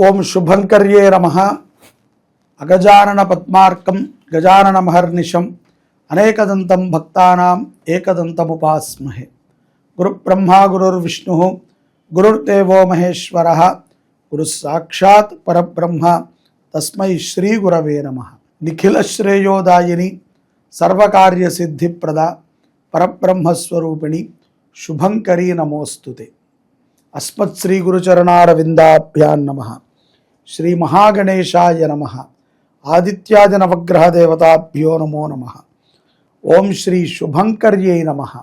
ఓం శుభంకర్యే నమః. అగజానన పద్మార్కం గజానన మహర్నిశం అనేకదంతం భక్తానాం ఏకదంతముపాస్మహే. గురుబ్రహ్మా గురుర్విష్ణుః గురుర్దేవో మహేశ్వరః గురుః సాక్షాత్ పరబ్రహ్మ తస్మై శ్రీ గురవే నమః. నిఖిల శ్రేయోదాయిని సర్వకార్యసిద్ధిప్రద పరబ్రహ్మస్వరూపిణి శుభంకరీ నమోస్తుతే. అస్మత్ శ్రీ గురుచరణారవిందాభ్యాం నమః. శ్రీ మహాగణేశాయ నమః. ఆదిత్యాది నవగ్రహ దేవతాభ్యో నమో నమః. ఓం శ్రీ శుభంకర్యై నమః.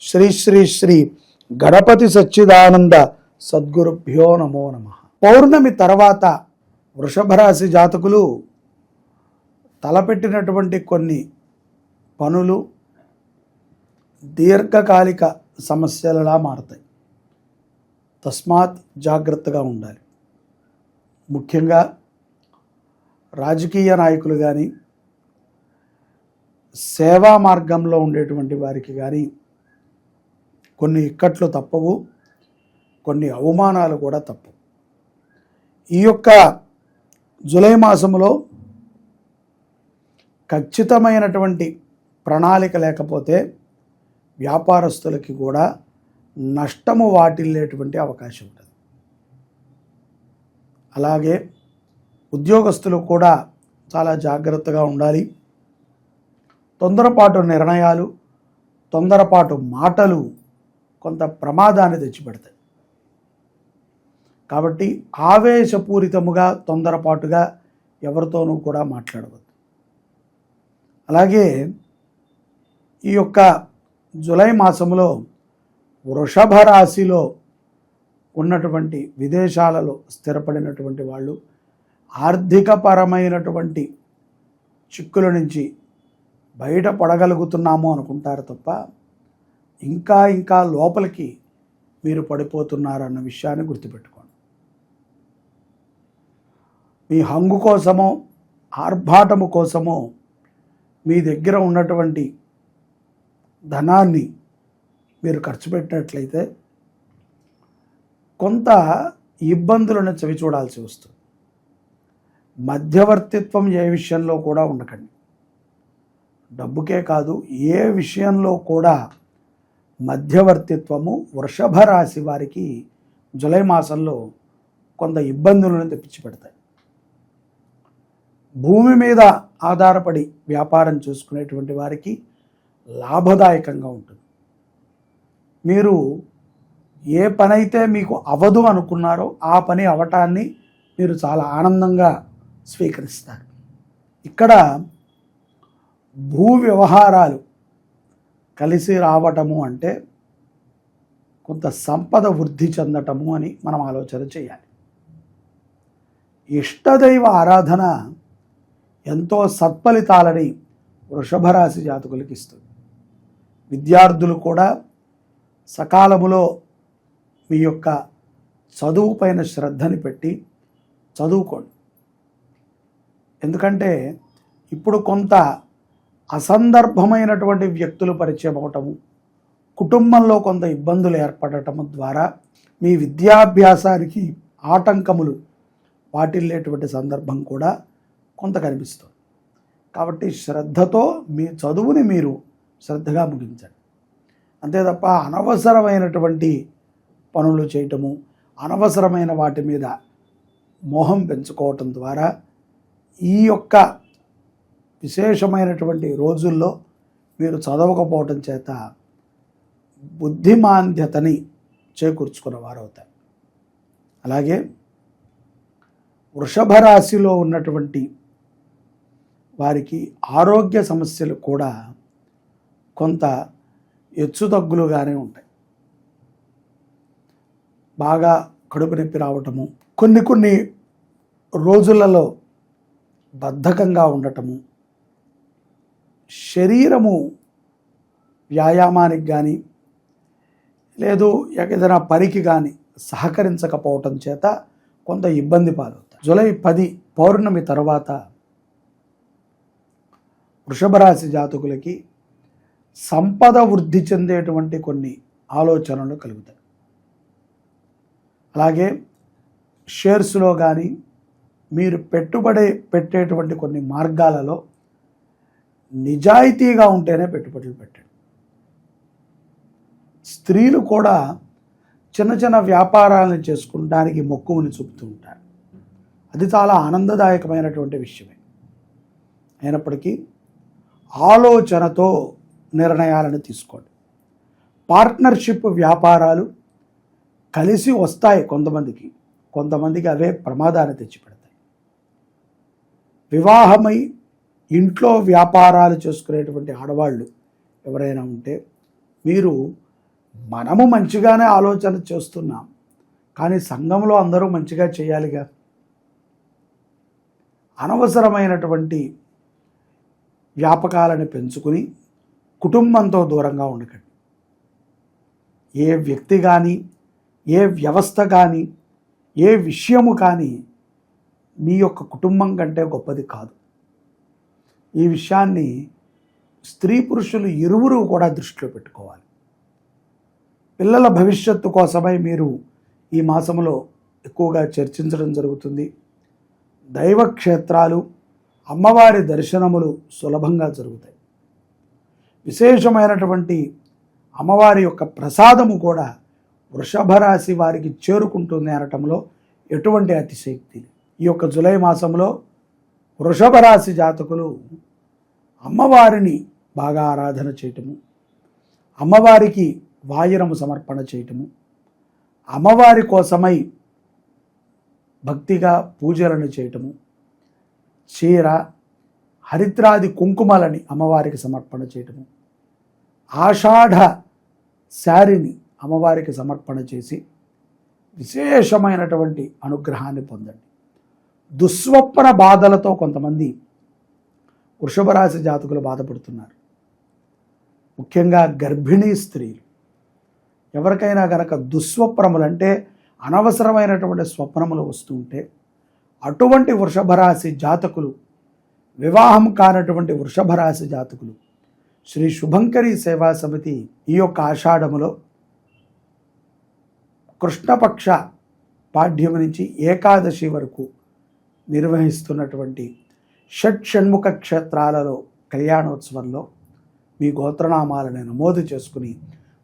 శ్రీ శ్రీ శ్రీ గణపతి సచ్చిదానంద సద్గురుభ్యో నమో నమః. పౌర్ణమి తర్వాత వృషభ రాశి జాతకులు తలపెట్టినటువంటి కొన్ని పనులు దీర్ఘకాలిక సమస్యలలా మారతాయి. తస్మాత్ జాగ్రత్తగా ఉండాలి. ముఖ్యంగా రాజకీయ నాయకులు కానీ సేవా మార్గంలో ఉండేటువంటి వారికి కానీ కొన్ని ఇక్కట్లు తప్పవు, కొన్ని అవమానాలు కూడా తప్పవు. ఈ యొక్క జూలై మాసంలో ఖచ్చితమైనటువంటి ప్రణాళిక లేకపోతే వ్యాపారస్తులకి కూడా నష్టము వాటిల్లేటువంటి అవకాశం ఉంటుంది. అలాగే ఉద్యోగస్తులు కూడా చాలా జాగ్రత్తగా ఉండాలి. తొందరపాటు నిర్ణయాలు, తొందరపాటు మాటలు కొంత ప్రమాదాన్ని తెచ్చిపెడతాయి. కాబట్టి ఆవేశపూరితముగా తొందరపాటుగా ఎవరితోనూ కూడా మాట్లాడవద్దు. అలాగే ఈ యొక్క జూలై మాసంలో వృషభ రాశిలో ఉన్నటువంటి విదేశాలలో స్థిరపడినటువంటి వాళ్ళు ఆర్థికపరమైనటువంటి చిక్కుల నుంచి బయటపడగలుగుతున్నాము అనుకుంటారు తప్ప ఇంకా ఇంకా లోపలికి మీరు పడిపోతున్నారన్న విషయాన్ని గుర్తుపెట్టుకోండి. మీ హంగు కోసమో ఆర్భాటము కోసమో మీ దగ్గర ఉన్నటువంటి ధనాన్ని మీరు ఖర్చు పెట్టినట్లయితే కొంత ఇబ్బందులను చవి చూడాల్సి వస్తుంది. మధ్యవర్తిత్వం ఏ విషయంలో కూడా ఉండకండి. డబ్బుకే కాదు, ఏ విషయంలో కూడా మధ్యవర్తిత్వము వృషభ రాశి వారికి జూలై మాసంలో కొంత ఇబ్బందులను తెప్పించిపెడతాయి. భూమి మీద ఆధారపడి వ్యాపారం చేసుకునేటువంటి వారికి లాభదాయకంగా ఉంటుంది. మీరు ఏ పని అయితే మీకు అవదు అనుకున్నారో ఆ పని అవటాన్ని మీరు చాలా ఆనందంగా స్వీకరిస్తారు. ఇక్కడ భూ వ్యవహారాలు కలిసి రావటము అంటే కొంత సంపద వృద్ధి చెందటము అని మనం ఆలోచన చేయాలి. ఇష్టదైవ ఆరాధన ఎంతో సత్ఫలితాలని వృషభ రాశి జాతకులకు ఇస్తుంది. విద్యార్థులు కూడా సకాలములో మీ యొక్క చదువు పైన శ్రద్ధని పెట్టి చదువుకోండి. ఎందుకంటే ఇప్పుడు కొంత అసందర్భమైనటువంటి వ్యక్తులు పరిచయం అవటము, కుటుంబంలో కొంత ఇబ్బందులు ఏర్పడటము ద్వారా మీ విద్యాభ్యాసానికి ఆటంకములు వాటిల్లేటువంటి సందర్భం కూడా కొంత కనిపిస్తుంది. కాబట్టి శ్రద్ధతో మీ చదువుని మీరు శ్రద్ధగా ముగించండి. అంతే తప్ప అనవసరమైనటువంటి పనులు చేయటము, అనవసరమైన వాటి మీద మోహం పెంచుకోవటం ద్వారా ఈ యొక్క విశేషమైనటువంటి రోజుల్లో మీరు చదవకపోవటం చేత బుద్ధిమాంద్యతని చేకూర్చుకున్నవారు అవుతారు. అలాగే వృషభ రాశిలో ఉన్నటువంటి వారికి ఆరోగ్య సమస్యలు కూడా కొంత హెచ్చుతగ్గులుగానే ఉంటాయి. బాగా కడుపు నొప్పి రావటము, కొన్ని రోజులలో బద్ధకంగా ఉండటము, శరీరము వ్యాయామానికి కానీ లేదు ఏదైనా పనికి కానీ సహకరించకపోవటం చేత కొంత ఇబ్బంది పాలవుతాయి. జూలై 10 పౌర్ణమి తర్వాత వృషభ రాశి జాతకులకి సంపద వృద్ధి చెందేటువంటి కొన్ని ఆలోచనలు కలుగుతాయి. అలాగే షేర్స్లో కానీ మీరు పెట్టుబడి పెట్టేటువంటి కొన్ని మార్గాలలో నిజాయితీగా ఉంటేనే పెట్టుబడులు పెట్టండి. స్త్రీలు కూడా చిన్న చిన్న వ్యాపారాలను చేసుకోవడానికి మొక్కువని చూపుతూ ఉంటారు. అది చాలా ఆనందదాయకమైనటువంటి విషయమే. అయినప్పటికీ ఆలోచనతో నిర్ణయాలను తీసుకోండి. పార్ట్నర్షిప్ వ్యాపారాలు కలిసి వస్తాయి కొంతమందికి అవే ప్రమాదాన్ని తెచ్చిపెడతాయి. వివాహమై ఇంట్లో వ్యాపారాలు చేసుకునేటువంటి ఆడవాళ్ళు ఎవరైనా ఉంటే మీరు మనము మంచిగానే ఆలోచన చేస్తున్నాం, కానీ సంఘంలో అందరూ మంచిగా చేయాలిగా. అనవసరమైనటువంటి వ్యాపకాలను పెంచుకుని కుటుంబంతో దూరంగా ఉండకండి. ఏ వ్యక్తి కానీ, ఏ వ్యవస్థ కానీ, ఏ విషయము కానీ మీ యొక్క కుటుంబం కంటే గొప్పది కాదు. ఈ విషయాన్ని స్త్రీ పురుషులు ఇరువురు కూడా దృష్టిలో పెట్టుకోవాలి. పిల్లల భవిష్యత్తు కోసమై మీరు ఈ మాసంలో ఎక్కువగా చర్చించడం జరుగుతుంది. దైవక్షేత్రాలు, అమ్మవారి దర్శనములు సులభంగా జరుగుతాయి. విశేషమైనటువంటి అమ్మవారి యొక్క ప్రసాదము కూడా వృషభ రాశి వారికి చేరుకుంటుంది అనటంలో ఎటువంటి అతిశయోక్తి లేదు. ఈ యొక్క జూలై మాసంలో వృషభ రాశి జాతకులు అమ్మవారిని బాగా ఆరాధన చేయటము, అమ్మవారికి వాయినము సమర్పణ చేయటము, అమ్మవారి కోసమై భక్తిగా పూజలను చేయటము, చీర, హరిద్రాది కుంకుమలని అమ్మవారికి సమర్పణ చేయటము, ఆషాఢ శారీని అమ్మవారికి సమర్పణ చేసి విశేషమైనటువంటి అనుగ్రహాన్ని పొందండి. దుస్వప్న బాధలతో కొంతమంది వృషభ రాశి జాతకులు బాధపడుతున్నారు. ముఖ్యంగా గర్భిణీ స్త్రీలు. ఎవరికైనా కనుక దుస్వప్నములు అంటే అనవసరమైనటువంటి స్వప్నములు వస్తుంటే అటువంటి వృషభ రాశి జాతకులు, వివాహం కానటువంటి వృషభ రాశి జాతకులు శ్రీ శుభంకరి సేవా సమితి ఈ యొక్క ఆషాఢములో కృష్ణపక్ష పాడ్యము నుంచి ఏకాదశి వరకు నిర్వహిస్తున్నటువంటి షణ్ముఖ క్షేత్రాలలో కళ్యాణోత్సవంలో మీ గోత్రనామాలను నమోదు చేసుకుని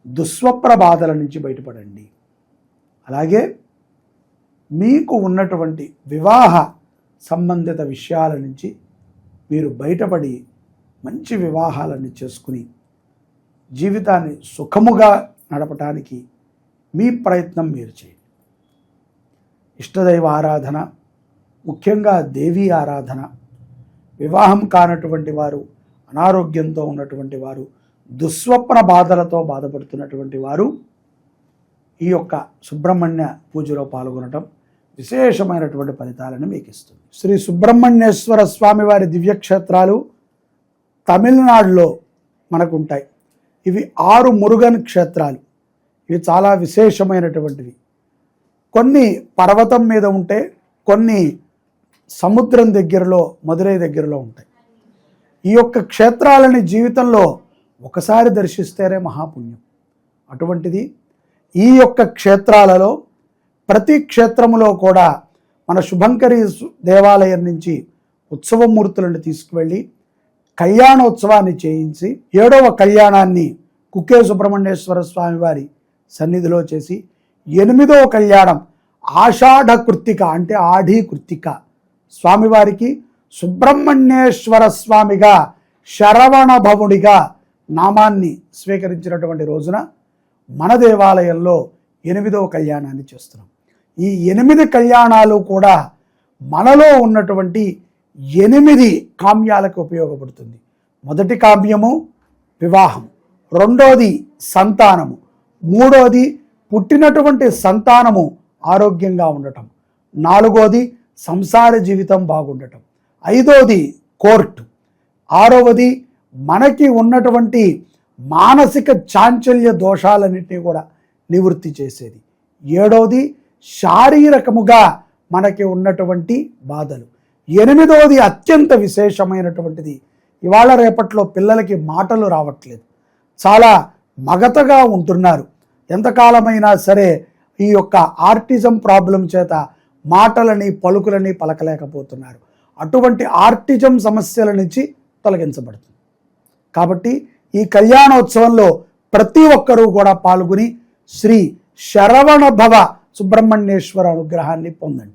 దుస్వప్న బాధల నుంచి బయటపడండి. అలాగే మీకు ఉన్నటువంటి వివాహ సంబంధిత విషయాల నుంచి మీరు బయటపడి మంచి వివాహాలను చేసుకుని జీవితాన్ని సుఖముగా నడపటానికి మీ ప్రయత్నం మీరు చేయండి. ఇష్టదైవ ఆరాధన, ముఖ్యంగా దేవీ ఆరాధన, వివాహం కానటువంటి వారు, అనారోగ్యంతో ఉన్నటువంటి వారు, దుస్వప్న బాధలతో బాధపడుతున్నటువంటి వారు ఈ యొక్క సుబ్రహ్మణ్య పూజలో పాల్గొనటం విశేషమైనటువంటి ఫలితాలను మీకు ఇస్తుంది. శ్రీ సుబ్రహ్మణ్యేశ్వర స్వామి వారి దివ్యక్షేత్రాలు తమిళనాడులో మనకు ఉంటాయి. ఇవి 6 మురుగన్ క్షేత్రాలు. ఇవి చాలా విశేషమైనటువంటివి. కొన్ని పర్వతం మీద ఉంటే, కొన్ని సముద్రం దగ్గరలో, మదురై దగ్గరలో ఉంటాయి. ఈ యొక్క క్షేత్రాలని జీవితంలో ఒకసారి దర్శిస్తేనే మహాపుణ్యం. అటువంటిది ఈ యొక్క క్షేత్రాలలో ప్రతి క్షేత్రములో కూడా మన శుభంకరి దేవాలయం నుంచి ఉత్సవమూర్తులను తీసుకువెళ్ళి కళ్యాణోత్సవాన్ని చేయించి 7వ కళ్యాణాన్ని కుక్కే సుబ్రహ్మణ్యేశ్వర స్వామి వారి సన్నిధిలో చేసి 8వ కళ్యాణం ఆషాఢ కృత్తిక అంటే ఆఢీ కృత్తిక స్వామివారికి సుబ్రహ్మణ్యేశ్వర స్వామిగా శరవణ భవుడిగా నామాన్ని స్వీకరించినటువంటి రోజున మన దేవాలయంలో 8వ కళ్యాణాన్ని చేస్తున్నాం. ఈ 8 కళ్యాణాలు కూడా మనలో ఉన్నటువంటి 8 కామ్యాలకు ఉపయోగపడుతుంది. మొదటి కామ్యము వివాహం, రెండోది సంతానము, మూడోది పుట్టినటువంటి సంతానము ఆరోగ్యంగా ఉండటం, నాలుగోది సంసార జీవితం బాగుండటం, ఐదోది కోర్టు, ఆరవది మనకి ఉన్నటువంటి మానసిక చాంచల్య దోషాలన్నింటినీ కూడా నివృత్తి చేసేది, ఏడవది శారీరకముగా మనకి ఉన్నటువంటి బాధలు, ఎనిమిదవది అత్యంత విశేషమైనటువంటిది ఇవాళ రేపట్లో పిల్లలకి మాటలు రావట్లేదు, చాలా మగతగా ఉంటున్నారు. ఎంతకాలమైనా సరే ఈ యొక్క ఆర్టిజం ప్రాబ్లం చేత మాటలని పలుకులని పలకలేకపోతున్నారు. అటువంటి ఆర్టిజం సమస్యల నుంచి తొలగించబడుతుంది. కాబట్టి ఈ కళ్యాణోత్సవంలో ప్రతి ఒక్కరూ కూడా పాల్గొని శ్రీ శరవణ భవ సుబ్రహ్మణ్యేశ్వర అనుగ్రహాన్ని పొందండి.